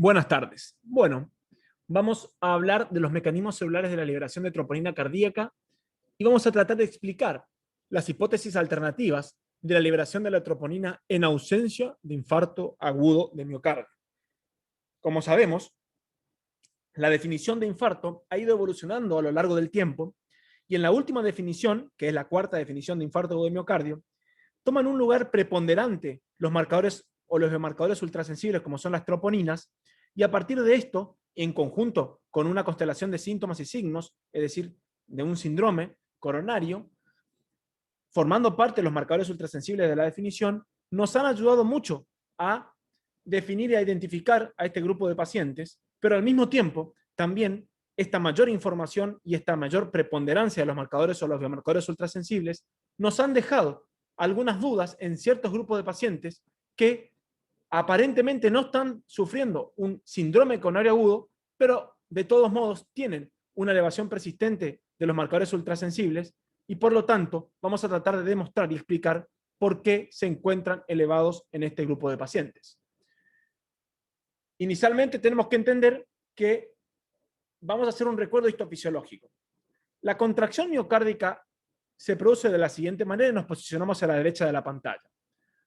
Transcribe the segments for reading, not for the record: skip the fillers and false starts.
Buenas tardes. Bueno, vamos a hablar de los mecanismos celulares de la liberación de troponina cardíaca y vamos a tratar de explicar las hipótesis alternativas de la liberación de la troponina en ausencia de infarto agudo de miocardio. Como sabemos, la definición de infarto ha ido evolucionando a lo largo del tiempo y en la última definición, que es la cuarta definición de infarto agudo de miocardio, toman un lugar preponderante los marcadores o los biomarcadores ultrasensibles como son las troponinas, y a partir de esto, en conjunto con una constelación de síntomas y signos, es decir, de un síndrome coronario, formando parte de los marcadores ultrasensibles de la definición, nos han ayudado mucho a definir y a identificar a este grupo de pacientes, pero al mismo tiempo también esta mayor información y esta mayor preponderancia de los marcadores o los biomarcadores ultrasensibles nos han dejado algunas dudas en ciertos grupos de pacientes que aparentemente no están sufriendo un síndrome coronario agudo, pero de todos modos tienen una elevación persistente de los marcadores ultrasensibles y por lo tanto vamos a tratar de demostrar y explicar por qué se encuentran elevados en este grupo de pacientes. Inicialmente tenemos que entender que vamos a hacer un recuerdo histofisiológico. La contracción miocárdica se produce de la siguiente manera y nos posicionamos a la derecha de la pantalla.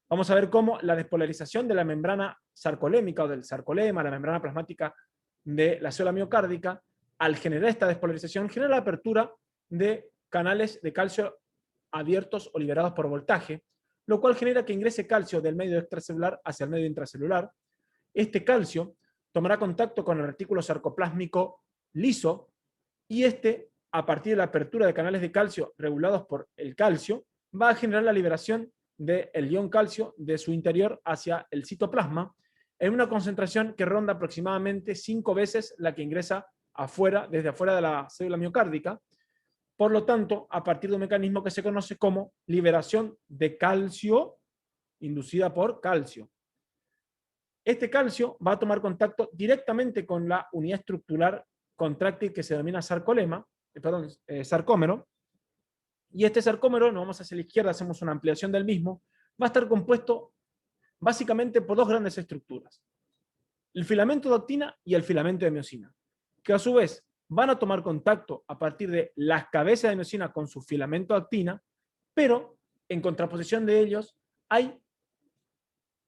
Vamos a ver cómo la despolarización de la membrana sarcolémica o del sarcolema, la membrana plasmática de la célula miocárdica, al generar esta despolarización, genera la apertura de canales de calcio abiertos o liberados por voltaje, lo cual genera que ingrese calcio del medio extracelular hacia el medio intracelular. Este calcio tomará contacto con el retículo sarcoplásmico liso y a partir de la apertura de canales de calcio regulados por el calcio, va a generar la liberación del ion calcio de su interior hacia el citoplasma en una concentración que ronda aproximadamente 5 veces la que ingresa desde afuera de la célula miocárdica. Por lo tanto, a partir de un mecanismo que se conoce como liberación de calcio inducida por calcio. Este calcio va a tomar contacto directamente con la unidad estructural contráctil que se denomina sarcómero, y este sarcómero, nos vamos hacia la izquierda, hacemos una ampliación del mismo, va a estar compuesto básicamente por dos grandes estructuras, el filamento de actina y el filamento de miosina, que a su vez van a tomar contacto a partir de las cabezas de miosina con su filamento de actina, pero en contraposición de ellos hay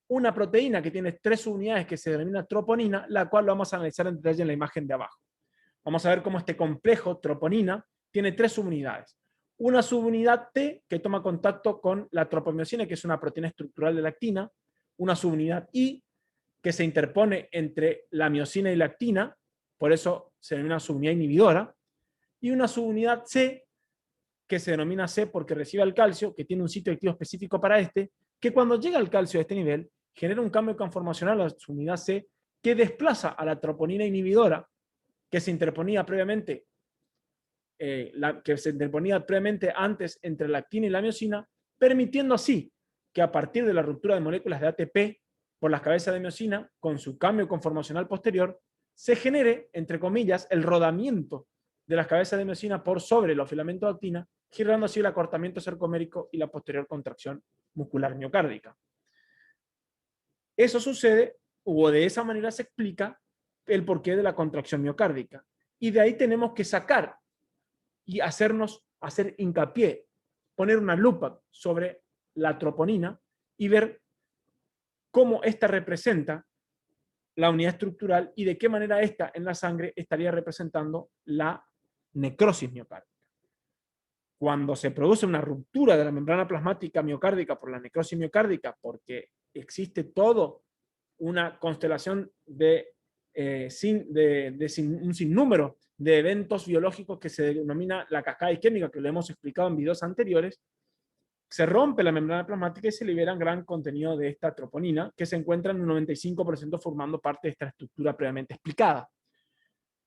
una proteína que tiene 3 subunidades que se denomina troponina, la cual lo vamos a analizar en detalle en la imagen de abajo. Vamos a ver cómo este complejo troponina tiene 3 subunidades. Una subunidad T que toma contacto con la tropomiosina, que es una proteína estructural de la actina, una subunidad I que se interpone entre la miosina y la actina, por eso se denomina subunidad inhibidora, y una subunidad C que se denomina C porque recibe el calcio, que tiene un sitio activo específico para que cuando llega el calcio a este nivel, genera un cambio conformacional a la subunidad C que desplaza a la troponina inhibidora que se interponía previamente antes entre la actina y la miosina, permitiendo así que a partir de la ruptura de moléculas de ATP por las cabezas de miosina, con su cambio conformacional posterior, se genere, entre comillas, el rodamiento de las cabezas de miosina por sobre los filamentos de actina, generando así el acortamiento sarcomérico y la posterior contracción muscular miocárdica. Eso sucede, o de esa manera se explica el porqué de la contracción miocárdica. Y de ahí tenemos que sacar y hacer hincapié, poner una lupa sobre la troponina y ver cómo esta representa la unidad estructural y de qué manera esta en la sangre estaría representando la necrosis miocárdica. Cuando se produce una ruptura de la membrana plasmática miocárdica por la necrosis miocárdica, porque existe toda una constelación de un sinnúmero de eventos biológicos que se denomina la cascada isquémica, que lo hemos explicado en videos anteriores, se rompe la membrana plasmática y se libera gran contenido de esta troponina, que se encuentra en un 95% formando parte de esta estructura previamente explicada.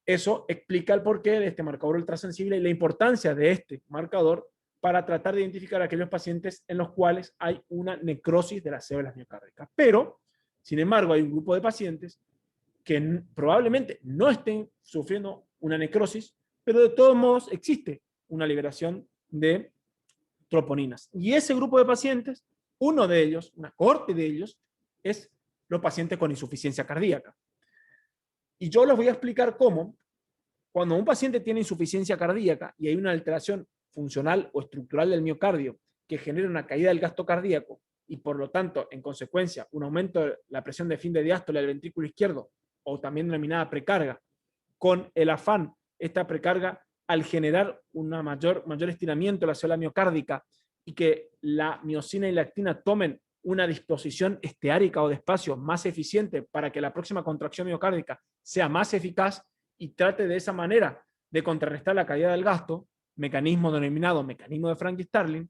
Eso explica el porqué de este marcador ultrasensible y la importancia de este marcador para tratar de identificar a aquellos pacientes en los cuales hay una necrosis de las células miocárdicas. Pero, sin embargo, hay un grupo de pacientes que probablemente no estén sufriendo una necrosis, pero de todos modos existe una liberación de troponinas. Y ese grupo de pacientes, uno de ellos, una cohorte de ellos, es los pacientes con insuficiencia cardíaca. Y yo les voy a explicar cómo, cuando un paciente tiene insuficiencia cardíaca y hay una alteración funcional o estructural del miocardio que genera una caída del gasto cardíaco y por lo tanto, en consecuencia, un aumento de la presión de fin de diástole del ventrículo izquierdo, o también denominada precarga, con el afán, esta precarga, al generar un mayor estiramiento de la célula miocárdica y que la miosina y la actina tomen una disposición esteárica o de espacio más eficiente para que la próxima contracción miocárdica sea más eficaz y trate de esa manera de contrarrestar la caída del gasto, mecanismo denominado mecanismo de Frank-Starling,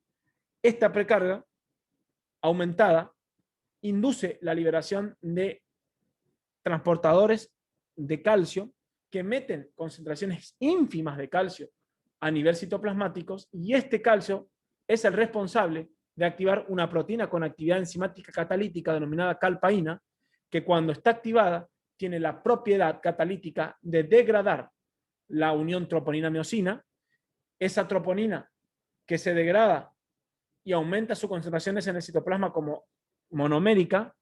esta precarga aumentada induce la liberación de transportadores de calcio que meten concentraciones ínfimas de calcio a nivel citoplasmáticos, y este calcio es el responsable de activar una proteína con actividad enzimática catalítica denominada calpaína, que cuando está activada tiene la propiedad catalítica de degradar la unión troponina-miosina. Esa troponina que se degrada y aumenta sus concentraciones en el citoplasma como monomérica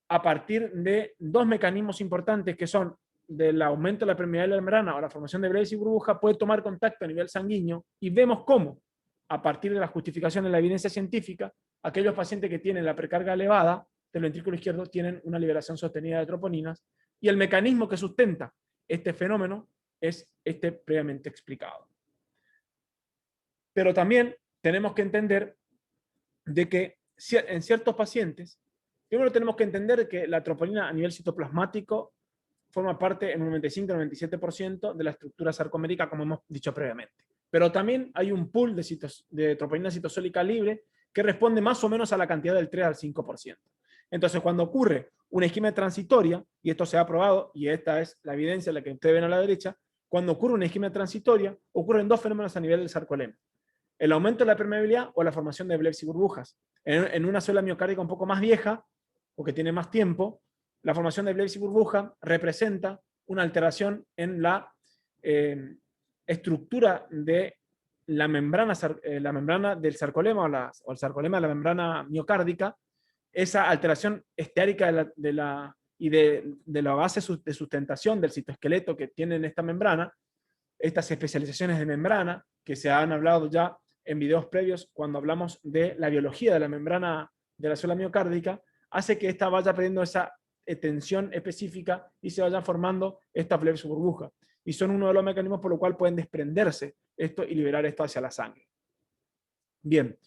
a partir de dos mecanismos importantes que son del aumento de la permeabilidad de la membrana o la formación de breves y burbujas, puede tomar contacto a nivel sanguíneo, y vemos cómo, a partir de la justificación de la evidencia científica, aquellos pacientes que tienen la precarga elevada del ventrículo izquierdo tienen una liberación sostenida de troponinas, y el mecanismo que sustenta este fenómeno es este previamente explicado. Pero también tenemos que entender de que en ciertos pacientes, primero tenemos que entender que la troponina a nivel citoplasmático forma parte en un 95-97% de la estructura sarcomérica, como hemos dicho previamente. Pero también hay un pool de troponina citosólica libre que responde más o menos a la cantidad del 3 al 5%. Entonces, cuando ocurre una isquemia transitoria, y esto se ha probado, y esta es la evidencia, la que ustedes ven a la derecha, cuando ocurre una isquemia transitoria, ocurren dos fenómenos a nivel del sarcolema: el aumento de la permeabilidad o la formación de bleps y burbujas. En una célula miocárdica un poco más vieja, o que tiene más tiempo, la formación de bleps y burbujas representa una alteración en la estructura de la membrana del sarcolema o el sarcolema de la membrana miocárdica. Esa alteración esteárica de la base de sustentación del citoesqueleto que tiene esta membrana, estas especializaciones de membrana que se han hablado ya en videos previos cuando hablamos de la biología de la membrana de la célula miocárdica, hace que esta vaya perdiendo esa tensión específica y se vayan formando estas bleps o burbujas. Y son uno de los mecanismos por lo cual pueden desprenderse esto y liberar esto hacia la sangre. Bien,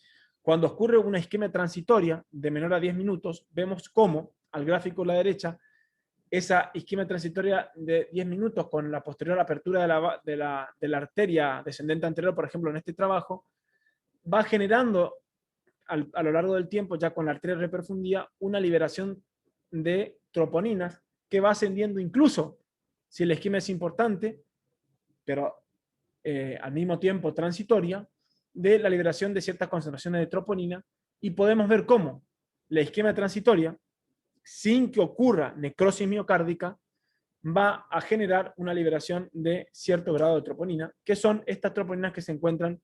cuando ocurre una isquemia transitoria de menor a 10 minutos, vemos cómo, al gráfico a la derecha, esa isquemia transitoria de 10 minutos con la posterior apertura de la arteria descendente anterior, por ejemplo, en este trabajo, va generando a lo largo del tiempo, ya con la arteria reperfundida, una liberación de troponinas que va ascendiendo incluso si la isquemia es importante, pero al mismo tiempo transitoria, de la liberación de ciertas concentraciones de troponina, y podemos ver cómo la isquemia transitoria, sin que ocurra necrosis miocárdica, va a generar una liberación de cierto grado de troponina, que son estas troponinas que se encuentran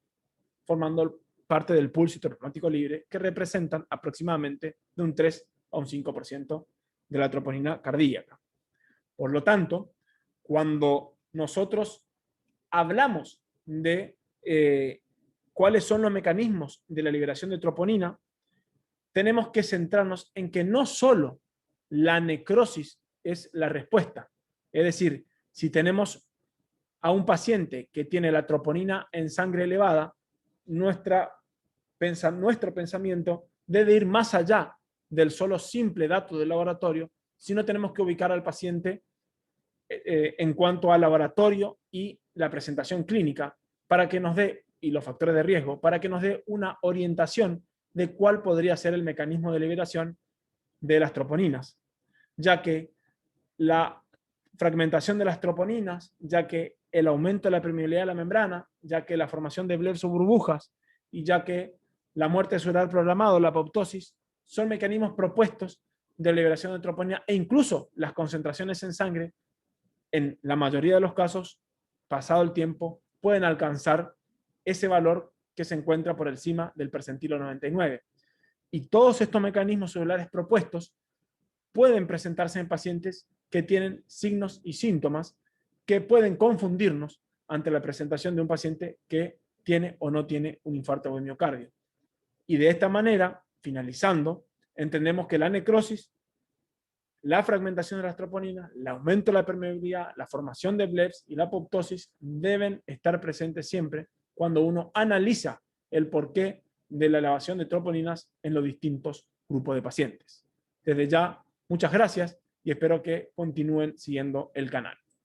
formando parte del pool citoplasmático libre, que representan aproximadamente de un 3 a un 5% de la troponina cardíaca. Por lo tanto, cuando nosotros hablamos de cuáles son los mecanismos de la liberación de troponina, tenemos que centrarnos en que no solo la necrosis es la respuesta. Es decir, si tenemos a un paciente que tiene la troponina en sangre elevada, nuestro pensamiento debe ir más allá del solo simple dato del laboratorio, sino tenemos que ubicar al paciente en cuanto al laboratorio y la presentación clínica, para que nos dé, y los factores de riesgo, para que nos dé una orientación de cuál podría ser el mecanismo de liberación de las troponinas, ya que la fragmentación de las troponinas, ya que el aumento de la permeabilidad de la membrana, ya que la formación de bleps o burbujas, y ya que la muerte celular programada, la apoptosis, son mecanismos propuestos de liberación de troponina, e incluso las concentraciones en sangre, en la mayoría de los casos, pasado el tiempo, pueden alcanzar ese valor que se encuentra por encima del percentilo 99. Y todos estos mecanismos celulares propuestos pueden presentarse en pacientes que tienen signos y síntomas que pueden confundirnos ante la presentación de un paciente que tiene o no tiene un infarto de miocardio. Y de esta manera, finalizando, entendemos que la necrosis, la fragmentación de las troponinas, el aumento de la permeabilidad, la formación de blebs y la apoptosis deben estar presentes siempre cuando uno analiza el porqué de la elevación de troponinas en los distintos grupos de pacientes. Desde ya, muchas gracias y espero que continúen siguiendo el canal.